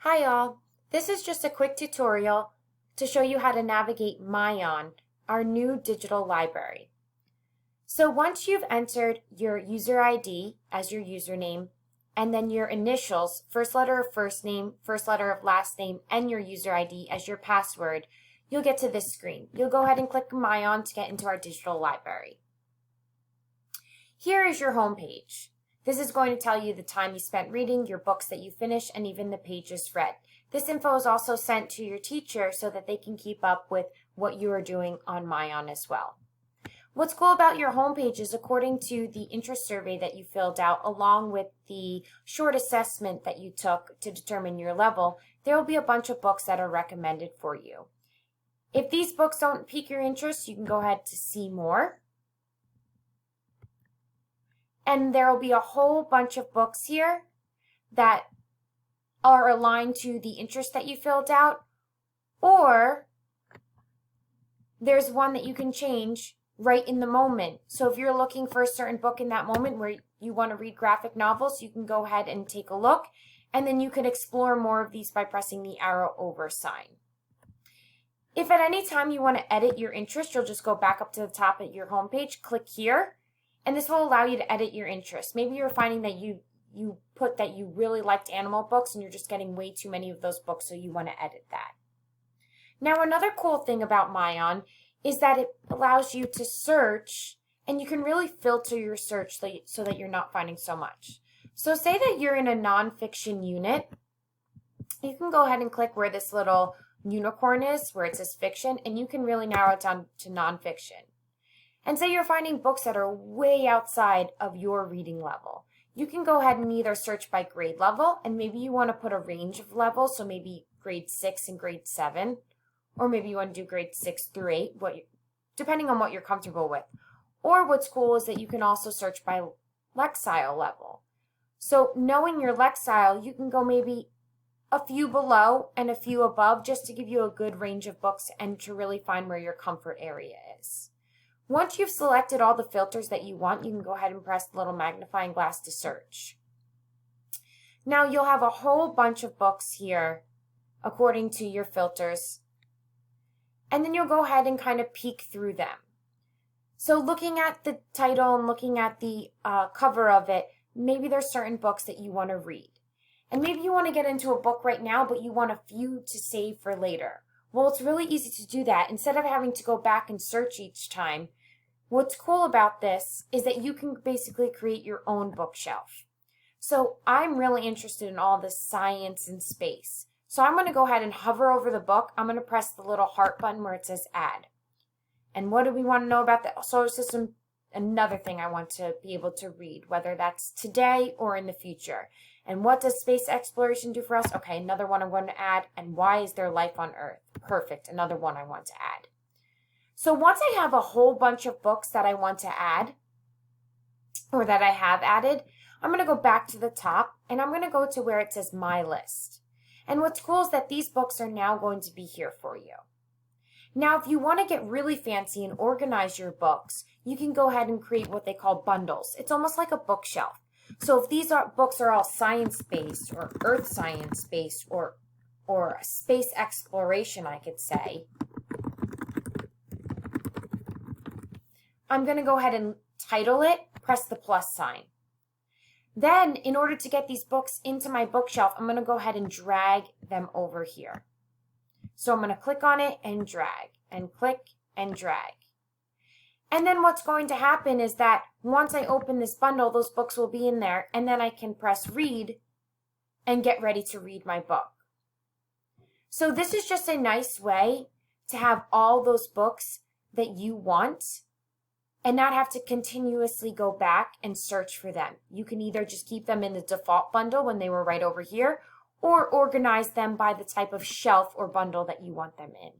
Hi all, this is just a quick tutorial to show you how to navigate MyON, our new digital library. So once you've entered your user ID as your username, and then your initials, first letter of first name, first letter of last name, and your user ID as your password, you'll get to this screen. You'll go ahead and click MyON to get into our digital library. Here is your home page. This is going to tell you the time you spent reading, your books that you finished, and even the pages read. This info is also sent to your teacher so that they can keep up with what you are doing on MyON as well. What's cool about your homepage is according to the interest survey that you filled out, along with the short assessment that you took to determine your level, there will be a bunch of books that are recommended for you. If these books don't pique your interest, you can go ahead to see more. And there will be a whole bunch of books here that are aligned to the interest that you filled out, or there's one that you can change right in the moment. So if you're looking for a certain book in that moment where you want to read graphic novels, you can go ahead and take a look, and then you can explore more of these by pressing the arrow over sign. If at any time you want to edit your interest, you'll just go back up to the top at your homepage, click here, and this will allow you to edit your interest. Maybe you're finding that you put that you really liked animal books and you're just getting way too many of those books, so you want to edit that. Now, another cool thing about MyON is that it allows you to search, and you can really filter your search so that you're not finding so much. So say that you're in a nonfiction unit. You can go ahead and click where this little unicorn is, where it says fiction, and you can really narrow it down to nonfiction. And say you're finding books that are way outside of your reading level. You can go ahead and either search by grade level, and maybe you want to put a range of levels, so maybe grade 6 and grade 7, or maybe you want to do grade 6 through 8, depending on what you're comfortable with. Or what's cool is that you can also search by Lexile level. So knowing your Lexile, you can go maybe a few below and a few above just to give you a good range of books and to really find where your comfort area is. Once you've selected all the filters that you want, you can go ahead and press the little magnifying glass to search. Now you'll have a whole bunch of books here according to your filters, and then you'll go ahead and kind of peek through them. So looking at the title and looking at the cover of it, maybe there's certain books that you want to read. And maybe you want to get into a book right now, but you want a few to save for later. Well, it's really easy to do that. Instead of having to go back and search each time, what's cool about this is that you can basically create your own bookshelf. So I'm really interested in all this science and space. So I'm going to go ahead and hover over the book. I'm going to press the little heart button where it says add. And what do we want to know about the solar system? Another thing I want to be able to read, whether that's today or in the future. And what does space exploration do for us? Okay, another one I'm going to add. And why is there life on Earth? Perfect, another one I want to add. So once I have a whole bunch of books that I want to add, or that I have added, I'm going to go back to the top, and I'm going to go to where it says My List. And what's cool is that these books are now going to be here for you. Now, if you want to get really fancy and organize your books, you can go ahead and create what they call bundles. It's almost like a bookshelf. So if these books are all science-based or earth science-based or space exploration, I could say, I'm going to go ahead and title it, press the plus sign. Then, in order to get these books into my bookshelf, I'm going to go ahead and drag them over here. So I'm going to click on it and drag, and click and drag. And then what's going to happen is that once I open this bundle, those books will be in there, and then I can press read and get ready to read my book. So this is just a nice way to have all those books that you want and not have to continuously go back and search for them. You can either just keep them in the default bundle when they were right over here, or organize them by the type of shelf or bundle that you want them in.